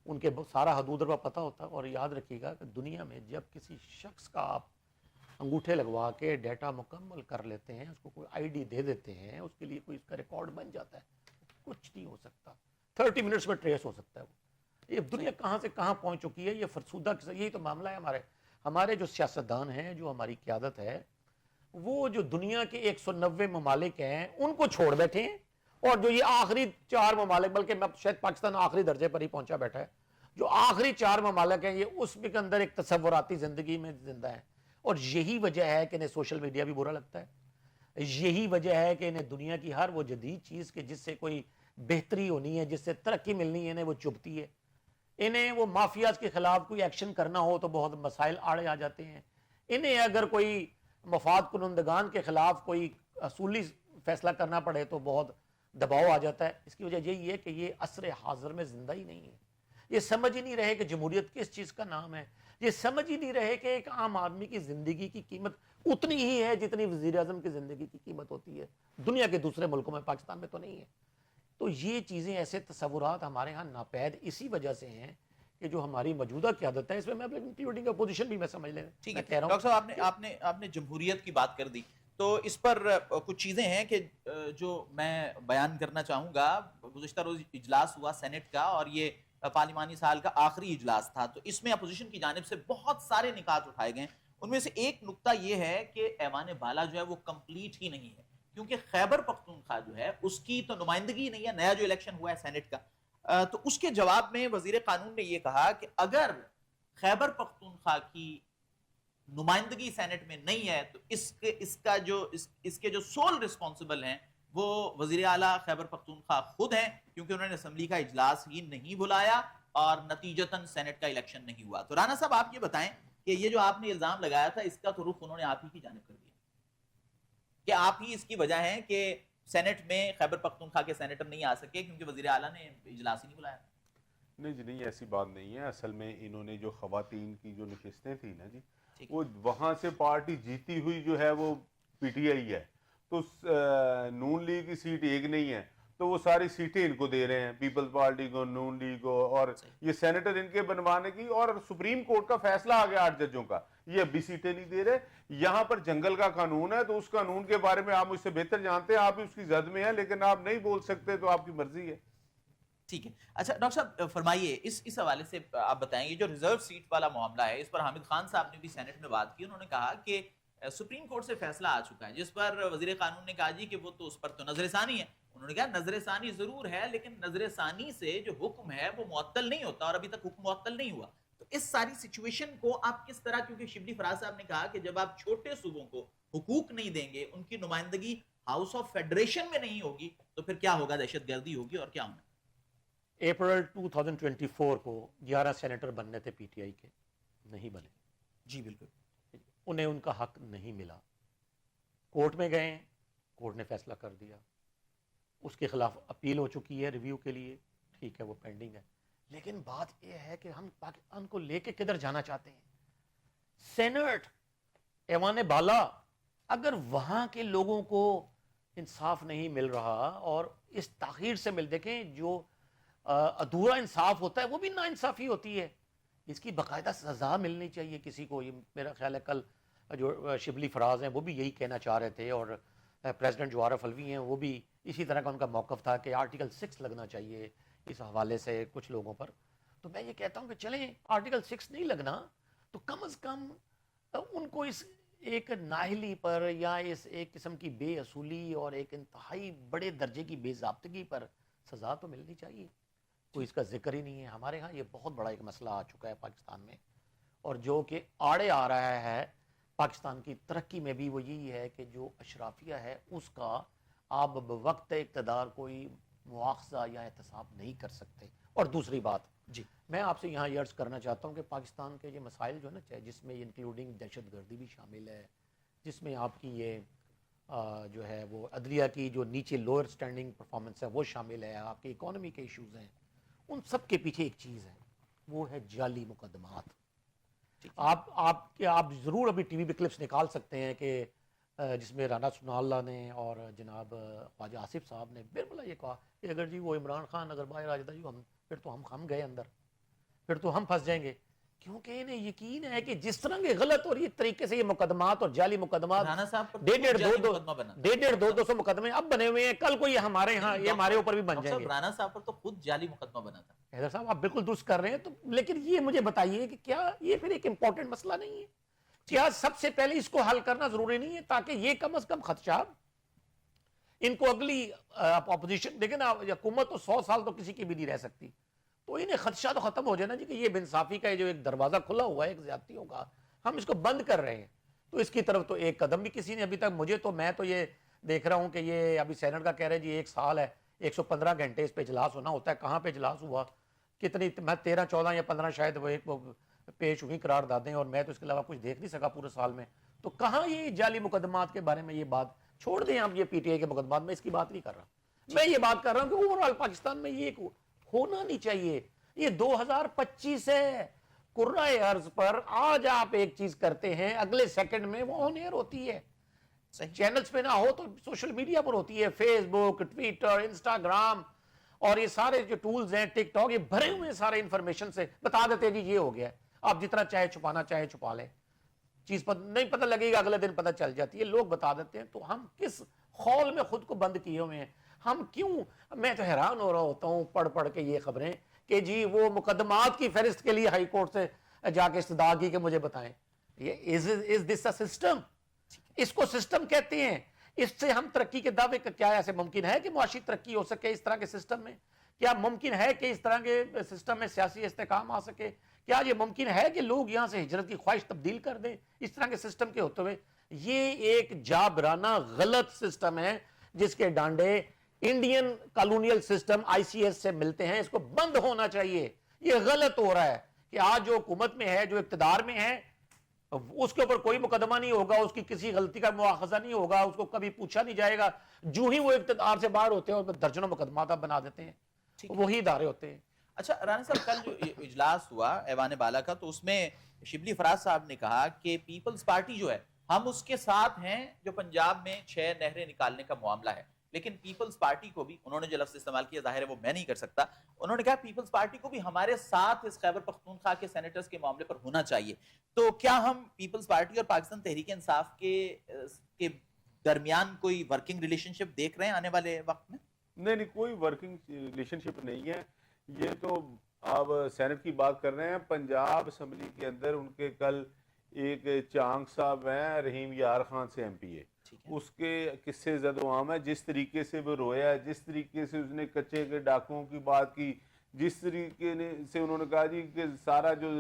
ان کے سارا حدود کا پتہ ہوتا؟ اور یاد رکھیے گا کہ دنیا میں جب کسی شخص کا آپ انگوٹھے لگوا کے ڈیٹا مکمل کر لیتے ہیں، اس کو کوئی آئی ڈی دے دیتے ہیں، اس کے لیے کوئی اس کا ریکارڈ بن جاتا ہے، کچھ نہیں ہو سکتا. 30 منٹس میں ٹریس ہو سکتا ہے. وہ یہ دنیا کہاں سے کہاں پہنچ چکی ہے. یہ فرسودہ، یہی تو معاملہ ہے. ہمارے جو سیاستدان ہیں، جو ہماری قیادت ہے، وہ جو دنیا کے 190 ممالک ہیں ان کو چھوڑ بیٹھے ہیں، اور جو یہ آخری 4 ممالک، بلکہ میں شاید پاکستان آخری درجے پر ہی پہنچا بیٹھا ہے، جو آخری 4 ممالک ہیں یہ اس کے اندر ایک تصوراتی زندگی میں زندہ ہے. اور یہی وجہ ہے کہ انہیں سوشل میڈیا بھی برا لگتا ہے. یہی وجہ ہے کہ انہیں دنیا کی ہر وہ جدید چیز کہ جس سے کوئی بہتری ہونی ہے، جس سے ترقی ملنی ہے، انہیں وہ چبھتی ہے. انہیں وہ مافیاز کے خلاف کوئی ایکشن کرنا ہو تو بہت مسائل آڑے آ جاتے ہیں. انہیں اگر کوئی مفاد کنندگان کے خلاف کوئی اصولی فیصلہ کرنا پڑے تو بہت دباؤ آ جاتا ہے. اس کی وجہ یہی ہے کہ یہ عصر حاضر میں زندہ ہی نہیں ہے. یہ سمجھ ہی نہیں رہے کہ جمہوریت کس چیز کا نام ہے. یہ سمجھ ہی نہیں رہے کہ ایک عام آدمی کی زندگی کی قیمت اتنی ہی ہے جتنی وزیر اعظم کی زندگی کی قیمت ہوتی ہے. دنیا کے دوسرے ملکوں میں، پاکستان میں تو نہیں ہے. تو یہ چیزیں، ایسے تصورات ہمارے ہاں ناپید اسی وجہ سے ہیں کہ جو ہماری موجودہ قیادت ہے، اس میں انکلوڈنگ اپوزیشن بھی میں سمجھ لیں. ٹھیک ہے ڈاکٹر صاحب، آپ نے جمہوریت کی بات کر دی، تو اس پر کچھ چیزیں ہیں کہ جو میں بیان کرنا چاہوں گا. گزشتہ روز اجلاس ہوا سینٹ کا، اور یہ پارلیمانی سال کا آخری اجلاس تھا. تو اس میں اپوزیشن کی جانب سے بہت سارے نکات اٹھائے گئے. ان میں سے ایک نقطہ یہ ہے کہ ایوان بالا جو ہے وہ کمپلیٹ ہی نہیں ہے، کیونکہ خیبر پختونخوا جو ہے اس کی تو نمائندگی نہیں ہے. نیا جو الیکشن ہوا ہے سینٹ کا، تو اس کے جواب میں وزیر قانون نے یہ کہا کہ اگر خیبر پختونخوا کی نمائندگی سینٹ میں نہیں ہے تو اس کے جو سول رسپانسبل ہیں وہ وزیر اعلیٰ خیبر پختونخوا خود ہیں، کیونکہ انہوں نے اسمبلی کا اجلاس ہی نہیں بلایا اور نتیجتاً سینٹ کا الیکشن نہیں ہوا. تو رانا صاحب آپ یہ بتائیں کہ یہ جو آپ نے الزام لگایا تھا اس کا تو رخ انہوں نے آپ ہی کی جانب کر دیا کہ آپ ہی اس کی وجہ ہے کہ سینٹ میں خیبر پختونخوا کے سینیٹر نہیں آ سکے کیونکہ وزیر اعلیٰ نے اجلاس ہی نہیں بلایا. نہیں جی، نہیں ایسی بات نہیں ہے. اصل میں انہوں نے جو خواتین کی جو نشستیں تھیں نا جی، وہ وہاں سے پارٹی جیتی ہوئی جو ہے وہ پی ٹی آئی ہے، تو نون لیگ کی سیٹ ایک نہیں ہے، تو وہ ساری سیٹیں ان کو دے رہے ہیں، پیپلز پارٹی کو، نون لیگ کو، اور یہ سینیٹر ان کے بنوانے کی. اور سپریم کورٹ کا فیصلہ آ گیا 8 ججوں کا، یہ اب بھی سیٹیں نہیں دے رہے. یہاں پر جنگل کا قانون ہے، تو اس قانون کے بارے میں آپ مجھ سے بہتر جانتے ہیں، آپ بھی اس کی زد میں ہیں، لیکن آپ نہیں بول سکتے تو آپ کی مرضی ہے. ٹھیک ہے. اچھا ڈاکٹر صاحب فرمائیے اس حوالے سے آپ بتائیں یہ جو ریزرو سیٹ والا معاملہ ہے اس پر حامد خان صاحب نے بھی سینٹ میں بات کی. انہوں نے کہا کہ سپریم کورٹ سے فیصلہ آ چکا ہے جس پر وزیر قانون نے کہا جی کہ وہ تو اس پر تو نظر ثانی ہے. انہوں نے کہا نظر ثانی ضرور ہے لیکن نظر ثانی سے جو حکم ہے وہ معطل نہیں ہوتا اور ابھی تک حکم معطل نہیں ہوا. تو اس ساری سچویشن کو آپ کس طرح، کیونکہ شبلی فراز صاحب نے کہا کہ جب آپ چھوٹے صوبوں کو حقوق نہیں دیں گے، ان کی نمائندگی ہاؤس آف فیڈریشن میں نہیں ہوگی تو پھر کیا ہوگا؟ دہشت گردی ہوگی اور کیا ہونا. اپریل 2024 کو 11 سینیٹر بننے تھے پی ٹی آئی کے، نہیں بنے. جی بالکل. انہیں ان کا حق نہیں ملا. کورٹ میں گئے، کورٹ نے فیصلہ کر دیا. اس کے خلاف اپیل ہو چکی ہے ریویو کے لیے، ٹھیک ہے وہ پینڈنگ ہے. لیکن بات یہ ہے کہ ہم پاکستان کو لے کے کدھر جانا چاہتے ہیں؟ سینٹ ایوان بالا، اگر وہاں کے لوگوں کو انصاف نہیں مل رہا اور اس تاخیر سے دیکھیں جو ادھورا انصاف ہوتا ہے وہ بھی نا انصافی ہوتی ہے. اس کی باقاعدہ سزا ملنی چاہیے کسی کو. یہ میرا خیال ہے کل جو شبلی فراز ہیں وہ بھی یہی کہنا چاہ رہے تھے، اور پریزیڈنٹ جوارف الوی ہیں وہ بھی اسی طرح کا ان کا موقف تھا کہ آرٹیکل 6 لگنا چاہیے اس حوالے سے کچھ لوگوں پر. تو میں یہ کہتا ہوں کہ چلیں آرٹیکل 6 نہیں لگنا تو کم از کم ان کو اس ایک نااہلی پر یا اس ایک قسم کی بے اصولی اور ایک انتہائی بڑے درجے کی بے ضابطگی پر سزا تو ملنی چاہیے. کوئی اس کا ذکر ہی نہیں ہے. ہمارے ہاں یہ بہت بڑا ایک مسئلہ آ چکا ہے پاکستان میں، اور جو کہ آڑے آ رہا ہے پاکستان کی ترقی میں بھی، وہ یہی ہے کہ جو اشرافیہ ہے اس کا آپ بوقت اقتدار کوئی مواخذہ یا احتساب نہیں کر سکتے. اور دوسری بات جی میں آپ سے یہاں یہ عرض کرنا چاہتا ہوں کہ پاکستان کے یہ مسائل جو ہے نا، چاہے جس میں انکلوڈنگ دہشت گردی بھی شامل ہے، جس میں آپ کی یہ جو ہے وہ عدلیہ کی جو نیچے لوئر سٹینڈنگ پرفارمنس ہے وہ شامل ہے، آپ کی اکانومی کے ایشوز ہیں، ان سب کے پیچھے ایک چیز ہے، وہ ہے جعلی مقدمات. آپ ضرور ابھی ٹی وی پہ کلپس نکال سکتے ہیں کہ جس میں رانا ثناء اللہ نے اور جناب خواجہ آصف صاحب نے بالکل یہ کہا کہ اگر جی وہ عمران خان اگر باہر آ جاتا جی پھر تو ہم گئے اندر، پھر تو ہم پھنس جائیں گے. کیونکہ انہیں یقین ہے کہ جس طرح کے غلط اور یہ طریقے سے یہ مقدمات اور جعلی مقدمات رانا صاحب پر 150-200 مقدمے اب بنے ہوئے ہیں، کل کو یہ ہمارے ہاں یہ ہمارے اوپر بھی بن جائیں گے. رانا صاحب پر تو خود جعلی مقدمہ بنا تھا. حیدر صاحب آپ بالکل درست کر رہے ہیں. تو لیکن یہ مجھے بتائیے کہ کیا یہ پھر ایک امپورٹنٹ مسئلہ نہیں ہے؟ کیا سب سے پہلے اس کو حل کرنا ضروری نہیں ہے تاکہ یہ کم از کم خدشات ان کو اگلی اپوزیشن دیکھیں نا، حکومت تو 100 سال تو کسی کی بھی نہیں رہ سکتی، تو انہیں خدشہ تو ختم ہو جائے نا جی کہ یہ بے انصافی کا جو ایک دروازہ کھلا ہوا ہے ایک زیادتیوں کا، ہم اس کو بند کر رہے ہیں. تو اس کی طرف تو ایک قدم بھی کسی نے ابھی تک میں تو یہ دیکھ رہا ہوں کہ یہ ابھی سینٹ کا کہہ رہے جی 1 سال ہے 115 گھنٹے اس پہ اجلاس ہونا ہوتا ہے. کہاں پہ اجلاس ہوا؟ کتنی 13 14 یا 15 شاید وہ ایک پیش ہوئی قرار دادیں، اور میں تو اس کے علاوہ کچھ دیکھ نہیں سکا پورے سال میں. تو کہاں یہ جعلی مقدمات کے بارے میں یہ بات چھوڑ دیں آپ، یہ پی ٹی آئی کے مقدمات میں اس کی بات نہیں کر رہا. میں یہ بات کر رہا ہوں کہ اوورآل پاکستان میں یہ ہونا نہیں چاہیے. یہ 2025 ہے، قرۂ ارض پر آج آپ ایک چیز کرتے ہیں اگلے سیکنڈ میں وہ آن ایئر ہوتی ہے. چینلز پہ نہ ہو تو سوشل میڈیا پر ہوتی ہے، فیس بک، ٹویٹر، انسٹاگرام اور یہ سارے جو ٹولز ہیں، ٹک ٹاک، یہ بھرے ہوئے ہیں سارے انفارمیشن سے. بتا دیتے ہیں جی یہ ہو گیا ہے، آپ جتنا چاہے چھپانا چاہے چھپا لیں، چیز نہیں پتہ لگے گا اگلے دن پتہ چل جاتی ہے، لوگ بتا دیتے ہیں. تو ہم کس خول میں خود کو بند کیے ہوئے ہیں؟ ہم کیوں؟ میں تو حیران ہو رہا ہوتا ہوں پڑھ کے یہ خبریں کہ جی وہ مقدمات کی فہرست کے لیے ہائی کورٹ سے جا کے استدعا کی کہ مجھے بتائیں. یہ از دس اے سسٹم؟ اس کو سسٹم کہتے ہیں. اس سے ہم ترقی کے دعوے کا کیا ایسے ممکن ہے کہ معاشی ترقی ہو سکے اس طرح کے سسٹم میں؟ کیا ممکن ہے کہ اس طرح کے سسٹم میں سیاسی استحکام آ سکے؟ کیا یہ ممکن ہے کہ لوگ یہاں سے ہجرت کی خواہش تبدیل کر دیں اس طرح کے سسٹم کے ہوتے ہوئے؟ یہ ایک جابرانہ غلط سسٹم ہے جس کے ڈانڈے Indian colonial system I C S سے ملتے ہیں. اس کو بند ہونا چاہیے. یہ غلط ہو رہا ہے کہ آج جو حکومت میں ہے, جو اقتدار میں ہے, اس کے اوپر کوئی مقدمہ نہیں ہوگا, اس کی کسی غلطی کا مواخذہ نہیں ہوگا, اس کو کبھی پوچھا نہیں جائے گا. جو ہی وہ اقتدار سے باہر ہوتے ہیں اور درجنوں مقدمات بنا دیتے ہیں, وہی ادارے ہوتے ہیں. اچھا رانا صاحب, کل جو اجلاس ہوا ایوان بالا کا, تو اس میں شبلی فراز صاحب نے کہا کہ پیپلز پارٹی جو ہے ہم اس کے ساتھ ہیں جو پنجاب میں 6 نہریں نکالنے کا معاملہ ہے, لیکن پیپلز پارٹی کو بھی, انہوں نے جو لفظ استعمال کیا ظاہر ہے وہ میں نہیں کر سکتا, انہوں نے کہا پیپلز پارٹی کو بھی ہمارے ساتھ اس خیبر پختونخوا کے سینیٹرز کے معاملے پر ہونا چاہیے. تو کیا ہم پیپلز پارٹی اور پاکستان تحریک انصاف کے درمیان کوئی ورکنگ ریلیشن شپ دیکھ رہے ہیں آنے والے وقت میں؟ نہیں, کوئی ورکنگ ریلیشن شپ نہیں ہے. یہ تو آپ سینٹ کی بات کر رہے ہیں. پنجاب اسمبلی کے اندر ان کے کل ایک چانگ صاحب ہیں, رحیم یار خان سے ایم پی اے, اس کے قصے زد و عام ہے. جس طریقے سے وہ رویا ہے, جس طریقے سے اس نے کچے کے ڈاکوؤں کی بات کی, جس طریقے سے انہوں نے کہا جی کہ سارا جو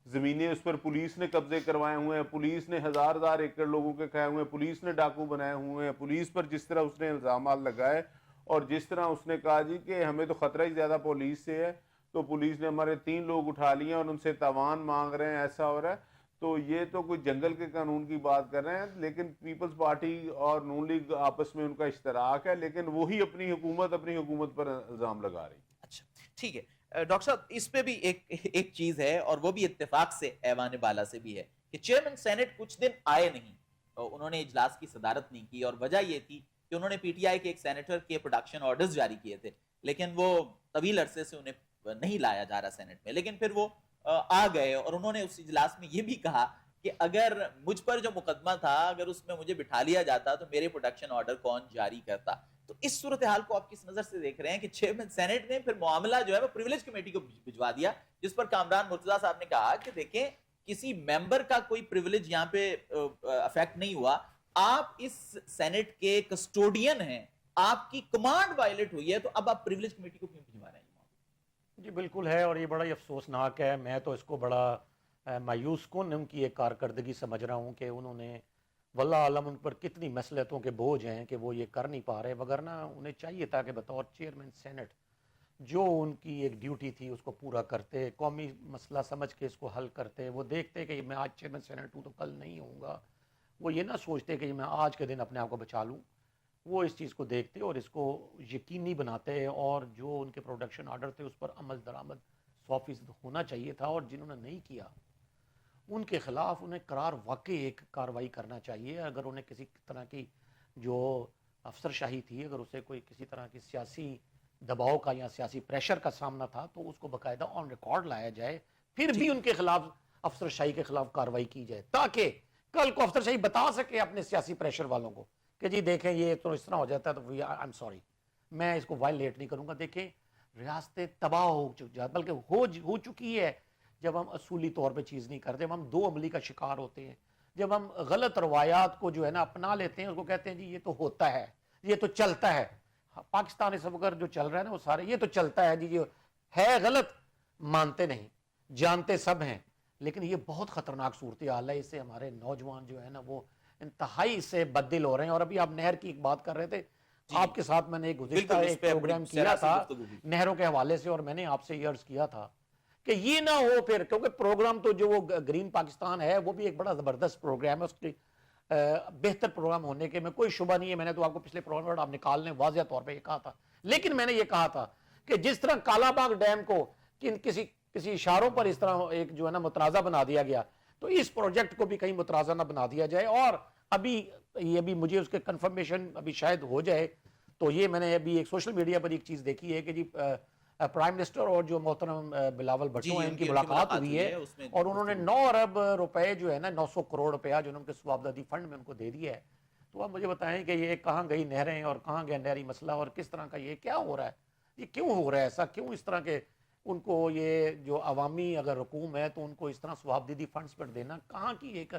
زمینیں اس پر پولیس نے قبضے کروائے ہوئے ہیں, پولیس نے ہزار ایکڑ لوگوں کے کھائے ہوئے ہیں, پولیس نے ڈاکو بنائے ہوئے ہیں, پولیس پر جس طرح اس نے الزامات لگائے, اور جس طرح اس نے کہا جی کہ ہمیں تو خطرہ ہی زیادہ پولیس سے ہے, تو پولیس نے ہمارے 3 لوگ اٹھا لیے اور ان سے تاوان مانگ رہے ہیں, ایسا ہو رہا ہے. تو یہ تو کوئی جنگل کے قانون کی بات کر رہے ہیں. لیکن پیپلز پارٹی اور نون لیگ آپس میں ان کا اشتراک ہے, لیکن وہی اپنی حکومت پر الزام لگا رہی. اچھا ٹھیک ہے ڈاکٹر صاحب, اس پہ بھی ایک چیز ہے, اور وہ بھی اتفاق سے ایوان بالا سے بھی ہے کہ چیئرمین سینٹ کچھ دن آئے نہیں, انہوں نے اجلاس کی صدارت نہیں کی, اور وجہ یہ تھی کہ انہوں نے پی ٹی آئی کے ایک سینیٹر کے پروڈکشن آرڈرز جاری کیے تھے, لیکن وہ طویل عرصے سے انہیں نہیں لایا جا رہا سینٹ میں. لیکن پھر وہ آ گئے, اور انہوں نے اس اجلاس میں یہ بھی کہا کہ اگر مجھ پر جو مقدمہ تھا, اگر اس میں مجھے بٹھا لیا جاتا تو میرے پروڈکشن آرڈر کون جاری کرتا. تو اس صورتحال کو آپ کس نظر سے دیکھ رہے ہیں کہ چیئرمین سینٹ نے پھر معاملہ جو ہے وہ پریویلیج کمیٹی کو بھجوا دیا, جس پر کامران مرتضیٰ صاحب نے کہا کہ دیکھیں کسی ممبر کا کوئی پریویلیج یہاں پہ افیکٹ نہیں ہوا, آپ اس سینٹ کے کسٹوڈین ہیں, آپ کی کمانڈ وائلیٹ ہوئی ہے, تو اب آپ پریویلیج کمیٹی کو کیوں بھجوا رہے ہیں؟ جی بالکل ہے, اور یہ بڑا ہی افسوسناک ہے. میں تو اس کو بڑا مایوس کن ان کی ایک کارکردگی سمجھ رہا ہوں کہ انہوں نے واللہ عالم ان پر کتنی مسئلیتوں کے بوجھ ہیں کہ وہ یہ کر نہیں پا رہے, وگرنہ انہیں چاہیے تھا کہ بطور چیئرمین سینٹ جو ان کی ایک ڈیوٹی تھی اس کو پورا کرتے, قومی مسئلہ سمجھ کے اس کو حل کرتے. وہ دیکھتے کہ میں آج چیئرمین سینٹ ہوں تو کل نہیں ہوں گا, وہ یہ نہ سوچتے کہ میں آج کے دن اپنے آپ کو بچا لوں. وہ اس چیز کو دیکھتے اور اس کو یقینی بناتے, اور جو ان کے پروڈکشن آرڈر تھے اس پر عمل درآمد 100% ہونا چاہیے تھا, اور جنہوں نے نہیں کیا ان کے خلاف انہیں قرار واقعی ایک کارروائی کرنا چاہیے. اگر انہیں کسی طرح کی جو افسر شاہی تھی, اگر اسے کوئی کسی طرح کی سیاسی دباؤ کا یا سیاسی پریشر کا سامنا تھا, تو اس کو باقاعدہ آن ریکارڈ لایا جائے, پھر بھی ان کے خلاف افسر شاہی کے خلاف کارروائی کی جائے, تاکہ کل کو افسر شاہی بتا سکے اپنے سیاسی پریشر والوں کو کہ جی دیکھیں یہ تو اس طرح ہو جاتا ہے تو آئی ایم سوری, میں اس کو وائلیٹ نہیں کروں گا. دیکھیں ریاستیں تباہ ہو جاتی, بلکہ ہو چکی ہے جب ہم اصولی طور پہ چیز نہیں کرتے, ہم 2 عملی کا شکار ہوتے ہیں. جب ہم غلط روایات کو جو ہے نا اپنا لیتے ہیں, اس کو کہتے ہیں جی یہ تو ہوتا ہے, یہ تو چلتا ہے. پاکستان اس وقت جو چل رہا ہے نا وہ سارے یہ تو چلتا ہے جی, یہ ہے غلط, مانتے نہیں, جانتے سب ہیں, لیکن یہ بہت خطرناک صورتحال ہے. اس سے ہمارے نوجوان جو ہے نا وہ انتہائی سے بددل ہو رہے ہیں. اور ابھی آپ نہر کی ایک بات کر رہے تھے, آپ کے ساتھ میں نے گزشتہ ایک پروگرام کیا تھا نہروں کے حوالے سے, اور میں نے آپ سے یہ عرض کیا تھا کہ یہ نہ ہو پھر, کیونکہ پروگرام تو جو وہ گرین پاکستان ہے وہ بھی ایک بڑا زبردست پروگرام ہے, اس کی بہتر پروگرام ہونے کے میں کوئی شبہ نہیں ہے. میں نے تو آپ کو پچھلے پروگرام آپ نکال لیں واضح طور پہ یہ کہا تھا, لیکن میں نے یہ کہا تھا کہ جس طرح کالا باغ ڈیم کو کسی اشاروں پر اس طرح ایک جو ہے نا متنازع بنا دیا گیا, تو اس پروجیکٹ کو بھی کہیں متنازع نہ بنا دیا جائے. اور یہ بھی مجھے اس کے کنفرمیشن ابھی شاید ہو جائے, تو یہ میں نے ابھی ایک سوشل میڈیا پر ایک چیز دیکھی ہے کہ جی پرائم منسٹر اور جو محترم بلاول بھٹو ہیں ان کی ملاقات ہوئی ہے, اور انہوں نے 9 ارب روپے جو ہے نا 900 کروڑ روپیہ جو ان کے صوابدادی فنڈ میں ان کو دے دیا ہے. تو آپ مجھے بتائیں کہ یہ کہاں گئی نہریں اور کہاں گیا نہری مسئلہ, اور کس طرح کا یہ کیا ہو رہا ہے, یہ کیوں ہو رہا ہے ایسا, کیوں اس طرح کے ان کو یہ جو عوامی اگر رقوم ہے تو ان کو اس طرح صوابدیدی فنڈز پر دینا کہاں کی ایک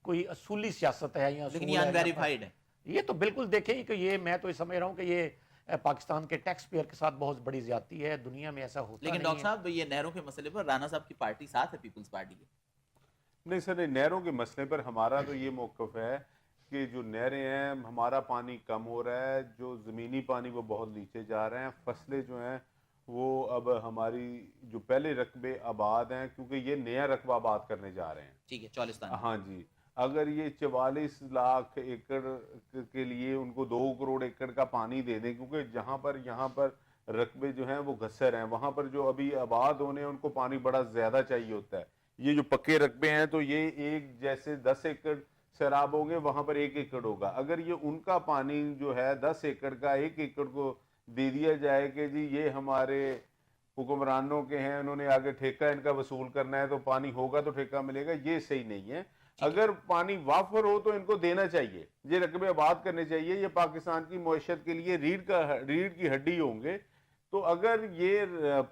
کوئی اصولی سیاست ہے, یا لیکن یہ انویریفائیڈ ہے. یہ تو بالکل دیکھیں کہ یہ میں تو یہ سمجھ رہا ہوں کہ پاکستان کے ٹیکس پیئر کے ساتھ بہت بڑی زیادتی ہے. دنیا میں ایسا ہوتا لیکن نہیں ڈاکٹر ہے. صاحب یہ نہروں کے مسئلے پر رانا صاحب کی پارٹی ساتھ ہے پیپلز پارٹی کے. نہیں سر، نہروں کے مسئلے پر ہمارا تو یہ موقف ہے کہ جو نہریں ہیں ہمارا پانی کم ہو رہا ہے، جو زمینی پانی وہ بہت نیچے جا رہے ہیں، فصلیں جو ہیں وہ اب ہماری جو پہلے رقبے آباد ہیں، کیونکہ یہ نیا رقبہ آباد کرنے جا رہے ہیں. ٹھیک ہے، چولستان. ہاں جی، اگر یہ 44 لاکھ ایکڑ کے لیے ان کو 2 کروڑ ایکڑ کا پانی دے دیں، کیونکہ جہاں پر یہاں پر رقبے جو ہیں وہ گھسر ہیں، وہاں پر جو ابھی آباد ہونے ہیں ان کو پانی بڑا زیادہ چاہیے ہوتا ہے. یہ جو پکے رقبے ہیں تو یہ ایک جیسے 10 ایکڑ سیراب ہوں گے، وہاں پر 1 ایکڑ ہوگا. اگر یہ ان کا پانی جو ہے 10 ایکڑ کا 1 ایکڑ کو دے دیا جائے کہ جی یہ ہمارے حکمرانوں کے ہیں، انہوں نے آگے ٹھیکہ ان کا وصول کرنا ہے تو پانی ہوگا تو ٹھیکہ ملے گا، یہ صحیح نہیں ہے. اگر پانی وافر ہو تو ان کو دینا چاہیے، یہ رقبے آباد کرنے چاہیے. یہ پاکستان کی معیشت کے لیے ریڑھ کی ہڈی ہوں گے. تو اگر یہ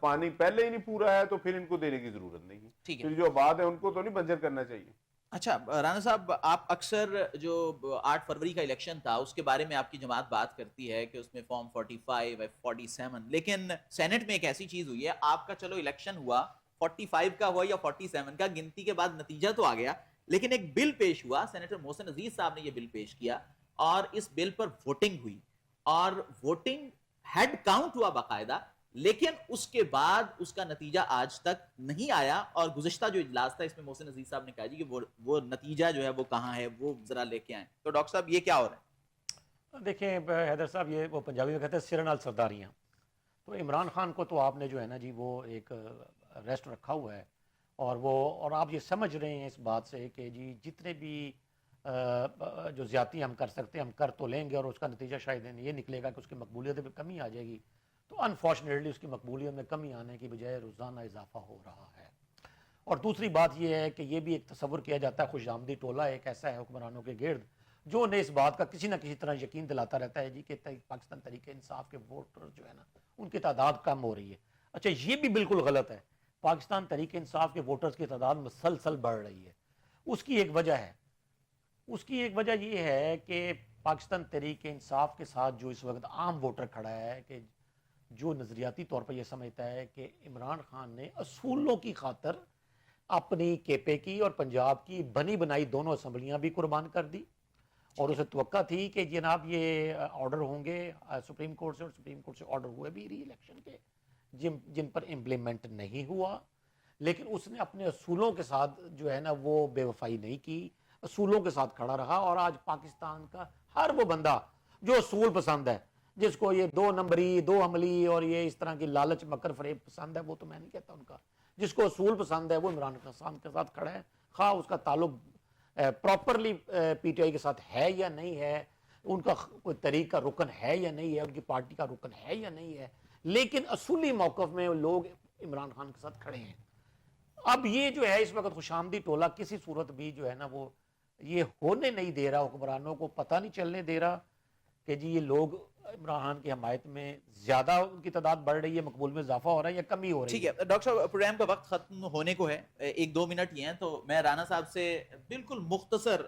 پانی پہلے ہی نہیں پورا ہے تو پھر ان کو دینے کی ضرورت نہیں ہے. ٹھیک ہے. پھر جو آباد ہے ان کو تو نہیں بنجر کرنا چاہیے. اچھا رانا صاحب، آپ اکثر جو 8 فروری کا الیکشن تھا اس کے بارے میں آپ کی جماعت بات کرتی ہے کہ اس میں فارم 45 47، لیکن سینٹ میں ایک ایسی چیز ہوئی ہے، آپ کا چلو الیکشن ہوا 45 کا ہوا یا 47 کا، گنتی کے بعد نتیجہ تو آ گیا، لیکن ایک بل پیش ہوا، سینیٹر محسن عزیز صاحب نے یہ بل پیش کیا اور اس بل پر ووٹنگ ہوئی اور ووٹنگ ہیڈ کاؤنٹ ہوا باقاعدہ، لیکن اس کے بعد اس کا نتیجہ آج تک نہیں آیا. اور گزشتہ جو اجلاس تھا اس میں محسن عزیز صاحب نے کہا جی کہ وہ نتیجہ جو ہے وہ کہاں ہے، وہ ذرا لے کے آئیں. تو ڈاکٹر صاحب یہ کیا ہو رہا ہے؟ دیکھیں حیدر صاحب، یہ وہ پنجابی میں کہتے ہیں سر نال سرداریاں. تو عمران خان کو تو آپ نے جو ہے نا جی وہ ایک ریسٹ رکھا ہوا ہے، اور آپ یہ سمجھ رہے ہیں اس بات سے کہ جی جتنے بھی جو زیادتی ہم کر سکتے ہیں ہم کر تو لیں گے، اور اس کا نتیجہ شاید یہ نکلے گا کہ اس کی مقبولیت میں کمی آ جائے گی. تو انفارچونیٹلی اس کی مقبولیت میں کمی آنے کی بجائے روزانہ اضافہ ہو رہا ہے. اور دوسری بات یہ ہے کہ یہ بھی ایک تصور کیا جاتا ہے، خوش آمدی ٹولہ ایک ایسا ہے حکمرانوں کے گرد جو انہیں اس بات کا کسی نہ کسی طرح یقین دلاتا رہتا ہے جی کہ پاکستان تحریک انصاف کے ووٹر جو ہے نا ان کی تعداد کم ہو رہی ہے. اچھا، یہ بھی بالکل غلط ہے. پاکستان تحریک انصاف کے ووٹرز کی تعداد مسلسل بڑھ رہی ہے. اس کی ایک وجہ یہ ہے کہ پاکستان تحریک انصاف کے ساتھ جو اس وقت عام ووٹر کھڑا ہے کہ جو نظریاتی طور پر یہ سمجھتا ہے کہ عمران خان نے اصولوں کی خاطر اپنی کیپے کی اور پنجاب کی بنی بنائی دونوں اسمبلیاں بھی قربان کر دی، اور اسے توقع تھی کہ جناب یہ آرڈر ہوں گے سپریم کورٹ سے، اور سپریم کورٹ سے آرڈر ہوئے بھی ری الیکشن کے جن پر امپلیمنٹ نہیں ہوا. لیکن اس نے اپنے اصولوں کے ساتھ جو ہے نا وہ بے وفائی نہیں کی، اصولوں کے ساتھ کھڑا رہا. اور آج پاکستان کا ہر وہ بندہ جو اصول پسند ہے، جس کو یہ 2 نمبری 2 عملی اور یہ اس طرح کی لالچ مکر فریب پسند ہے، وہ تو میں نہیں کہتا ان کا، جس کو اصول پسند ہے وہ عمران خان کے ساتھ کھڑا ہے، خواہ اس کا تعلق پراپرلی پی ٹی آئی کے ساتھ ہے یا نہیں ہے، ان کا کوئی طریق کا رکن ہے یا نہیں ہے، ان کی پارٹی کا رکن ہے یا نہیں ہے، لیکن اصولی موقف میں لوگ عمران خان کے ساتھ کھڑے ہیں. اب یہ جو ہے اس وقت خوش آمدی ٹولہ کسی صورت بھی جو ہے نا وہ یہ ہونے نہیں دے رہا، حکمرانوں کو پتہ نہیں چلنے دے رہا کہ جی یہ لوگ عمران خان کی حمایت میں زیادہ ان کی تعداد بڑھ رہی ہے، مقبول میں اضافہ ہو رہا ہے یا کمی ہو رہی ہے. ٹھیک ہے ڈاکٹر صاحب، پروگرام کا وقت ختم ہونے کو ہے، 1-2 منٹ ہی ہیں، تو میں رانا صاحب سے بالکل مختصر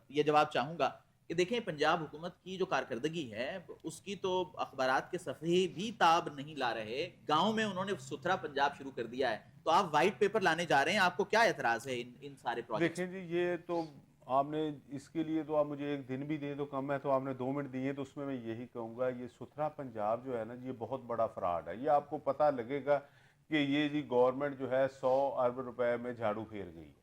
یہ جواب چاہوں گا کہ دیکھیں پنجاب حکومت کی جو کارکردگی ہے اس کی تو اخبارات کے صفحے بھی تاب نہیں لا رہے. گاؤں میں انہوں نے ستھرا پنجاب شروع کر دیا ہے، تو آپ وائٹ پیپر لانے جا رہے ہیں، آپ کو کیا اعتراض ہے ان سارے پروجیکٹس؟ دیکھیں جی یہ تو آپ نے اس کے لیے تو آپ مجھے 1 دن بھی دے دو کم ہے، تو آپ نے 2 منٹ دیے، تو اس میں یہی کہوں گا یہ ستھرا پنجاب جو ہے نا یہ بہت بڑا فراڈ ہے. یہ آپ کو پتہ لگے گا کہ یہ جی گورنمنٹ جو ہے 100 ارب روپے میں جھاڑو پھیر گئی ہے،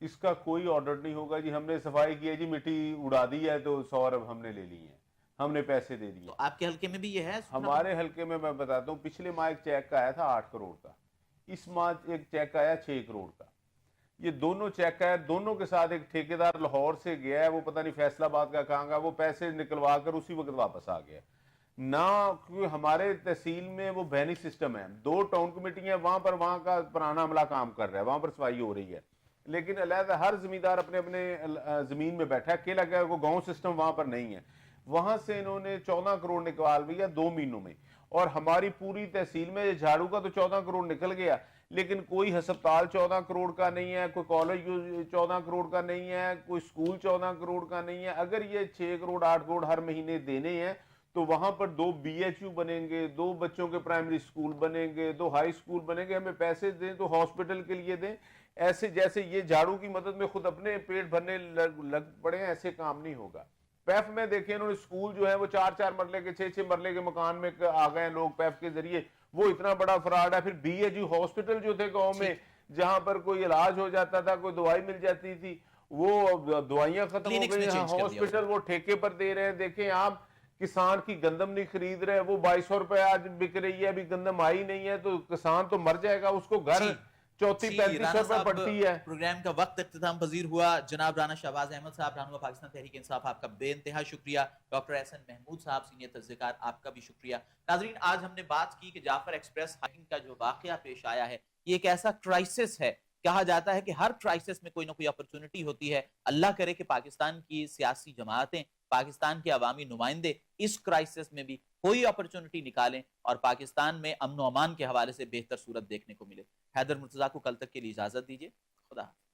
اس کا کوئی آرڈر نہیں ہوگا جی ہم نے صفائی کی ہے جی مٹی اڑا دی ہے تو 100 ارب ہم نے لے لی ہیں، ہم نے پیسے دے دیے. تو آپ کے حلقے میں بھی یہ ہے؟ ہمارے حلقے میں بتاتا ہوں، پچھلے ماہ ایک چیک آیا تھا 8 کروڑ کا، اس ماہ ایک چیک آیا 6 کروڑ کا. یہ دونوں چیک ہے، دونوں کے ساتھ ایک ٹھیکیدار لاہور سے گیا ہے، وہ پتہ نہیں فیصل آباد کا کہاں گا، وہ پیسے نکلوا کر اسی وقت واپس آ گیا. نہ کیونکہ ہمارے تحصیل میں وہ بینی سسٹم ہے، 2 ٹاؤن کمیٹی ہیں، وہاں کا پرانا عملہ کام کر رہا ہے، وہاں پر صفائی ہو رہی ہے، لیکن علیحدہ ہر زمیندار اپنے زمین میں بیٹھا ہے، اکیلا کہ وہ گاؤں سسٹم وہاں پر نہیں ہے. وہاں سے انہوں نے 14 کروڑ نکال لیا 2 مہینوں میں، اور ہماری پوری تحصیل میں جھاڑو کا تو 14 کروڑ نکل گیا، لیکن کوئی ہسپتال 14 کروڑ کا نہیں ہے، کوئی کالج 14 کروڑ کا نہیں ہے، کوئی سکول 14 کروڑ کا نہیں ہے. اگر یہ 6 کروڑ 8 کروڑ ہر مہینے دینے ہیں تو وہاں پر 2 BHU بنیں گے, 2 بچوں کے پرائمری سکول بنیں گے, 2 ہائی سکول بنیں گے, ہمیں پیسے دیں تو ہاسپٹل کے لیے دیں. ایسے جیسے یہ جھاڑو کی مدد میں خود اپنے پیٹ بھرنے لگ پڑے ہیں, ایسے کام نہیں ہوگا. پیف میں دیکھیں انہوں نے سکول جو ہے وہ 4 مرلے کے 6 مرلے کے مکان میں آ گئے ہیں لوگ پیف کے ذریعے, وہ اتنا بڑا فراڈ ہے. پھر BHU ہاسپٹل جو تھے گاؤں میں جہاں پر کوئی علاج ہو جاتا تھا, کوئی دوائی مل جاتی تھی, وہ دوائیاں ختم ہو گئی ہیں. ہاسپٹل وہ ٹھیکے پر دے رہے ہیں. دیکھیں آپ کسان کی گندم نہیں خرید رہے, وہ 2200 روپے آج بک رہی ہے, ابھی گندم آئی نہیں ہے, تو کسان تو مر جائے گا, اس کو گھر 34-35 روپے پڑتی ہے. پروگرام کا وقت اختتام پذیر ہوا. جناب رانا شہباز احمد صاحب, رہنما پاکستان تحریک انصاف, آپ کا بے انتہا شکریہ. ڈاکٹر احسن محمود صاحب, سینئر تجزیہ کار, آپ کا بھی شکریہ. ناظرین, آج ہم نے بات کی کہ جعفر ایکسپریس ہائکنگ کا جو واقعہ پیش آیا ہے یہ ایک ایسا کرائسس ہے. کہا جاتا ہے کہ ہر کرائسس میں کوئی نہ کوئی اپرچونٹی ہوتی ہے. اللہ کرے کہ پاکستان کی سیاسی جماعتیں, پاکستان کے عوامی نمائندے اس کرائسس میں بھی کوئی اپرچونٹی نکالیں اور پاکستان میں امن و امان کے حوالے سے بہتر صورت دیکھنے کو ملے. حیدر مرتضیٰ کو کل تک کے لیے اجازت دیجیے. خدا حافظ.